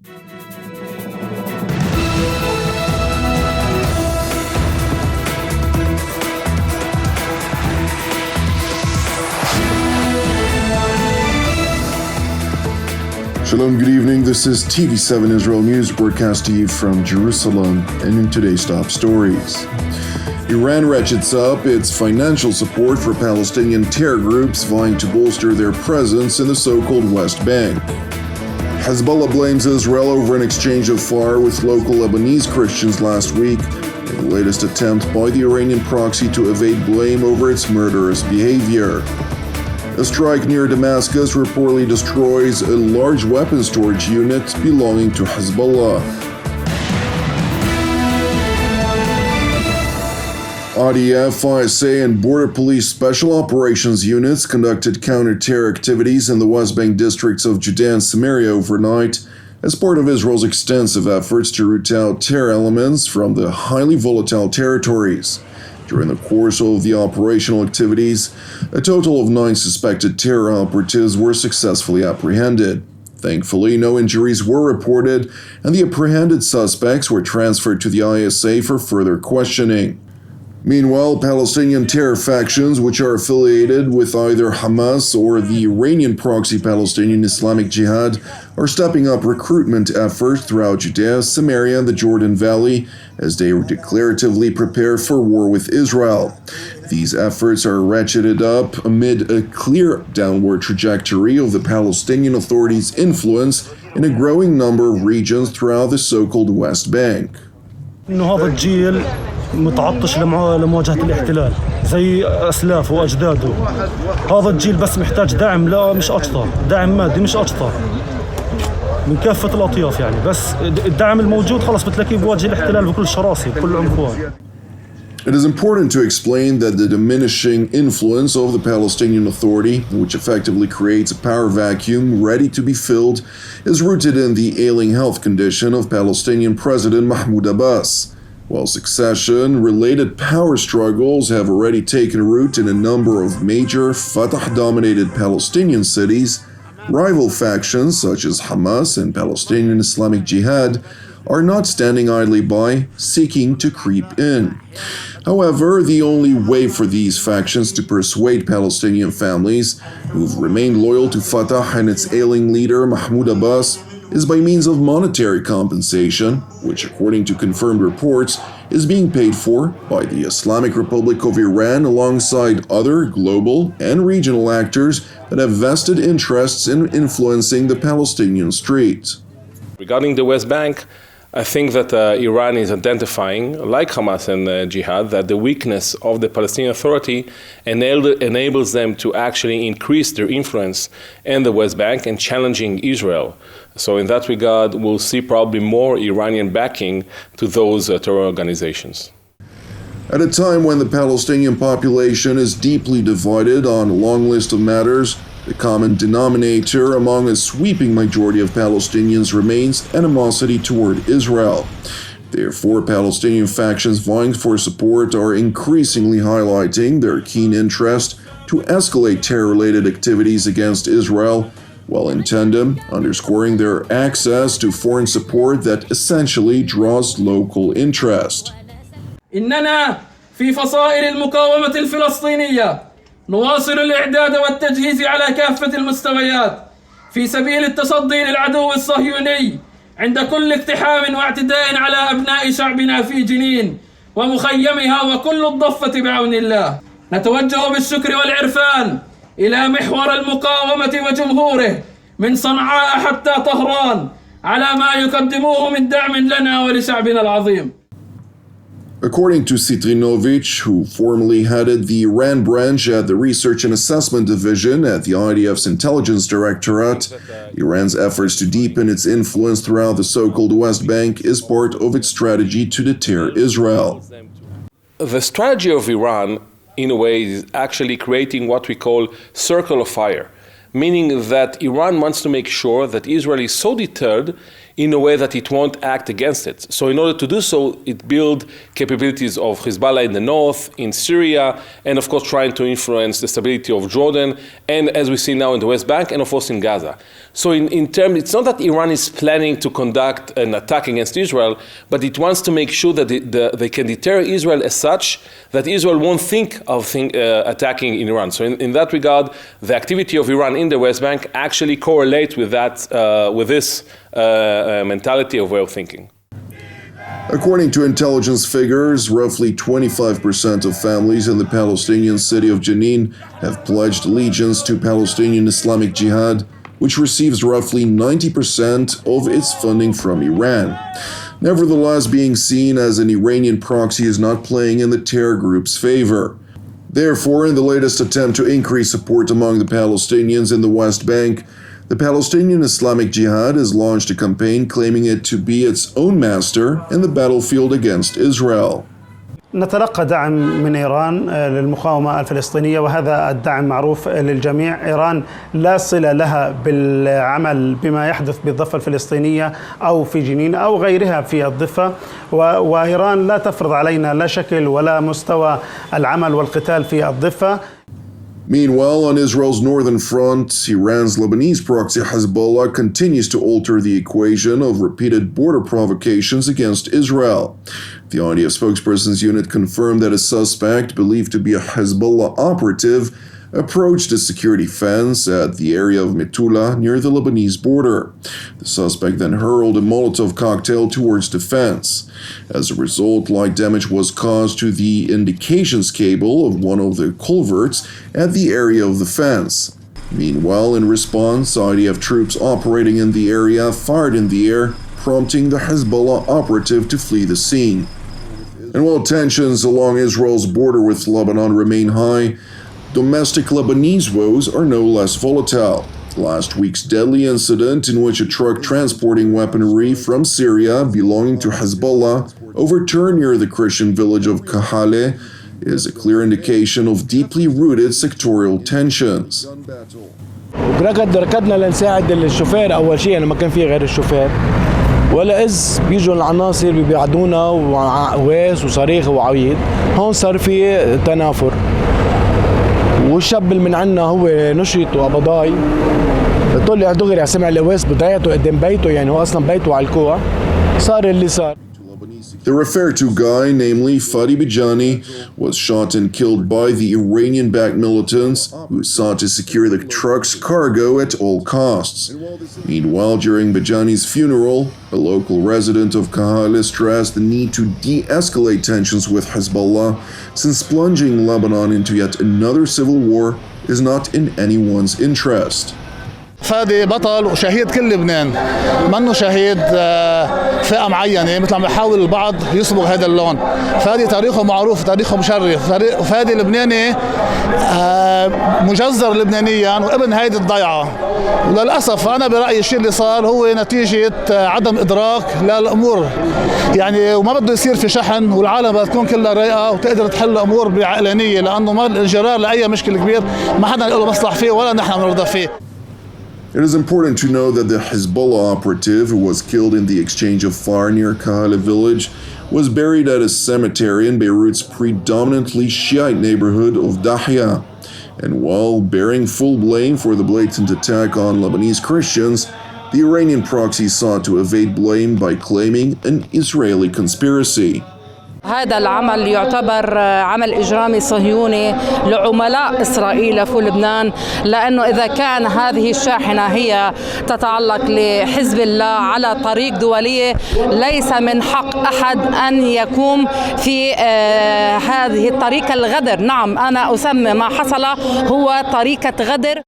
Shalom, good evening. This is TV7 Israel News broadcast to you from Jerusalem, and in today's top stories. Iran ratchets up its financial support for Palestinian terror groups vying to bolster their presence in the so-called West Bank. Hezbollah blames Israel over an exchange of fire with local Lebanese Christians last week, in the latest attempt by the Iranian proxy to evade blame over its murderous behavior. A strike near Damascus reportedly destroys a large weapons storage unit belonging to Hezbollah. IDF, ISA, and Border Police Special Operations units conducted counter-terror activities in the West Bank districts of Judea and Samaria overnight as part of Israel's extensive efforts to root out terror elements from the highly volatile territories. During the course of the operational activities, a total of 9 suspected terror operatives were successfully apprehended. Thankfully, no injuries were reported, and the apprehended suspects were transferred to the ISA for further questioning. Meanwhile, Palestinian terror factions, which are affiliated with either Hamas or the Iranian proxy Palestinian Islamic Jihad, are stepping up recruitment efforts throughout Judea, Samaria, and the Jordan Valley as they declaratively prepare for war with Israel. These efforts are ratcheted up amid a clear downward trajectory of the Palestinian Authority's influence in a growing number of regions throughout the so-called West Bank. متعطش لمواجهة الاحتلال زي أسلافه وأجداده. هذا الجيل بس محتاج دعم، لا مش أشطر، دعم مادي مش أشطر من كافة الأطياف يعني، بس الدعم الموجود خلاص بتلاقيه بواجه الاحتلال بكل شراسة بكل عنفوان. It is important to explain that the diminishing influence of the Palestinian Authority, which effectively creates a power vacuum ready to be filled, is rooted in the ailing health condition of Palestinian President Mahmoud Abbas. While succession-related power struggles have already taken root in a number of major Fatah-dominated Palestinian cities, rival factions such as Hamas and Palestinian Islamic Jihad are not standing idly by, seeking to creep in. However, the only way for these factions to persuade Palestinian families who've remained loyal to Fatah and its ailing leader Mahmoud Abbas is by means of monetary compensation, which, according to confirmed reports, is being paid for by the Islamic Republic of Iran alongside other global and regional actors that have vested interests in influencing the Palestinian street. Regarding the West Bank, I think that Iran is identifying, like Hamas and Jihad, that the weakness of the Palestinian Authority enables them to actually increase their influence in the West Bank and challenging Israel. So in that regard, we'll see probably more Iranian backing to those terror organizations. At a time when the Palestinian population is deeply divided on a long list of matters, the common denominator among a sweeping majority of Palestinians remains animosity toward Israel. Therefore, Palestinian factions vying for support are increasingly highlighting their keen interest to escalate terror-related activities against Israel, while in tandem underscoring their access to foreign support that essentially draws local interest. إننا في فصائل المقاومة الفلسطينية نواصل الإعداد والتجهيز على كافة المستويات في سبيل التصدي للعدو الصهيوني عند كل اقتحام واعتداء على أبناء شعبنا في جنين ومخيمها وكل الضفة بعون الله. نتوجه بالشكر والعرفان إلى محور المقاومة وجمهوره من صنعاء حتى طهران على ما يقدموه من دعم لنا ولشعبنا العظيم. According to Stiri, who formerly headed the Iran branch at the Research and Assessment Division at the IDF's Intelligence Directorate, Iran's efforts to deepen its influence throughout the so-called West Bank is part of its strategy to deter Israel. The strategy of Iran, in a way, is actually creating what we call circle of fire, meaning that Iran wants to make sure that Israel is so deterred in a way that it won't act against it. So in order to do so, it build capabilities of Hezbollah in the north, in Syria, and of course trying to influence the stability of Jordan, and as we see now in the West Bank, and of course in Gaza. So in terms, it's not that Iran is planning to conduct an attack against Israel, but it wants to make sure that they can deter Israel as such that Israel won't think of attacking in Iran. So in that regard, the activity of Iran in the West Bank actually correlates with that, with this mentality of way of thinking. According to intelligence figures, roughly 25% of families in the Palestinian city of Jenin have pledged allegiance to Palestinian Islamic Jihad, which receives roughly 90% of its funding from Iran. Nevertheless, being seen as an Iranian proxy is not playing in the terror group's favor. Therefore, in the latest attempt to increase support among the Palestinians in the West Bank, the Palestinian Islamic Jihad has launched a campaign claiming it to be its own master in the battlefield against Israel. نتلقى دعم من إيران للمقاومة الفلسطينية، وهذا الدعم معروف للجميع. إيران لا صلة لها بالعمل بما يحدث بالضفة الفلسطينية أو في جنين أو غيرها في الضفة، وإيران لا تفرض علينا لا شكل ولا مستوى العمل والقتال في الضفة. Meanwhile, on Israel's northern front, Iran's Lebanese proxy Hezbollah continues to alter the equation of repeated border provocations against Israel. The IDF spokesperson's unit confirmed that a suspect, believed to be a Hezbollah operative, approached a security fence at the area of Metula near the Lebanese border. The suspect then hurled a Molotov cocktail towards the fence. As a result, light damage was caused to the indications cable of one of the culverts at the area of the fence. Meanwhile, in response, IDF troops operating in the area fired in the air, prompting the Hezbollah operative to flee the scene. And while tensions along Israel's border with Lebanon remain high, domestic Lebanese woes are no less volatile. Last week's deadly incident in which a truck transporting weaponry from Syria belonging to Hezbollah overturned near the Christian village of Kahale is a clear indication of deeply rooted sectorial tensions. ركضنا لنساعد الشوفير أول شيء لما كان في غير الشوفير، ولا إز بيجوا العناصر بيبعدونا وعواس وصريخ وعويد. هون صار في تنافر، والشاب اللي من عنا هو نشط وقبضاي طلع دغري سمع الأواس بضيعته قدام بيته، يعني هو أصلا بيته على الكوع، صار اللي صار. The referred to guy, namely Fadi Bijani, was shot and killed by the Iranian-backed militants who sought to secure the truck's cargo at all costs. Meanwhile, during Bijani's funeral, a local resident of Kahale stressed the need to de-escalate tensions with Hezbollah, since plunging Lebanon into yet another civil war is not in anyone's interest. فادي بطل وشهيد كل لبنان، منه شهيد فئة معينة مثل ما بيحاول البعض يصبغ هذا اللون. فادي تاريخه معروف، تاريخه مشرف، فادي لبناني مجزر لبنانيا وابن هيدي الضيعة. وللأسف أنا برأيي الشيء اللي صار هو نتيجة عدم إدراك للأمور، يعني وما بده يصير في شحن، والعالم بدها تكون كلها رايقة وتقدر تحل الأمور بعقلانية، لأنه ما الانجرار لأي مشكلة كبير ما حدا له مصلحة فيه ولا نحن بنرضى فيه. It is important to know that the Hezbollah operative who was killed in the exchange of fire near Kahale village was buried at a cemetery in Beirut's predominantly Shiite neighborhood of Dahya. And while bearing full blame for the blatant attack on Lebanese Christians, the Iranian proxy sought to evade blame by claiming an Israeli conspiracy. هذا العمل يعتبر عمل إجرامي صهيوني لعملاء إسرائيل في لبنان، لأنه إذا كان هذه الشاحنة هي تتعلق لحزب الله على طريق دولية، ليس من حق أحد أن يقوم في هذه الطريقة الغدر. نعم، أنا أسمي ما حصل هو طريقة غدر.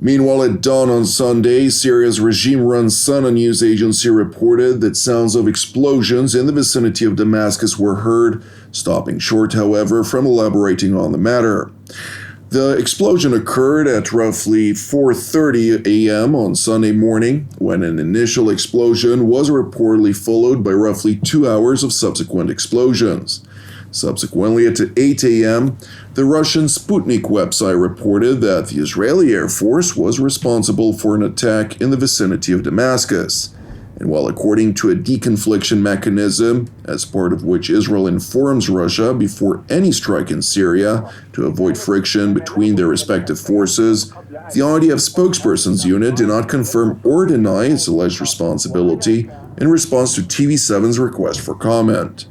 Meanwhile, at dawn on Sunday, Syria's regime-run Sana news agency reported that sounds of explosions in the vicinity of Damascus were heard, stopping short, however, from elaborating on the matter. The explosion occurred at roughly 4:30 a.m. on Sunday morning, when an initial explosion was reportedly followed by roughly 2 hours of subsequent explosions. Subsequently, at 8 a.m., the Russian Sputnik website reported that the Israeli Air Force was responsible for an attack in the vicinity of Damascus. And while according to a deconfliction mechanism, as part of which Israel informs Russia before any strike in Syria to avoid friction between their respective forces, the IDF spokesperson's unit did not confirm or deny its alleged responsibility in response to TV7's request for comment.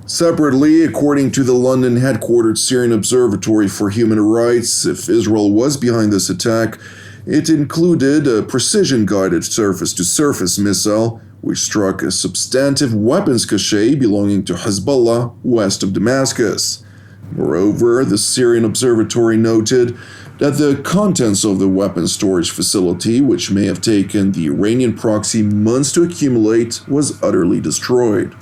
Separately, according to the London-headquartered Syrian Observatory for Human Rights, if Israel was behind this attack, it included a precision-guided surface-to-surface missile which struck a substantive weapons cache belonging to Hezbollah west of Damascus. Moreover, the Syrian Observatory noted that the contents of the weapons storage facility, which may have taken the Iranian proxy months to accumulate, was utterly destroyed.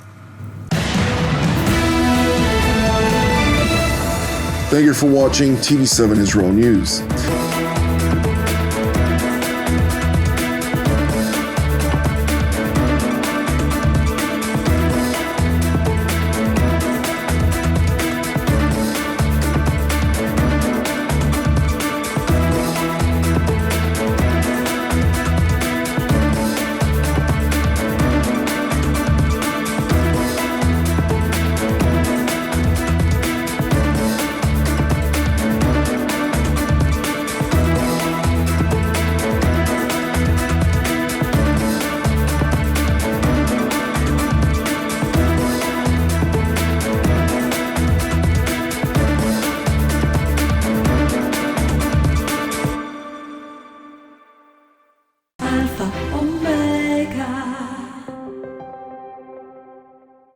Thank you for watching TV7 Israel News.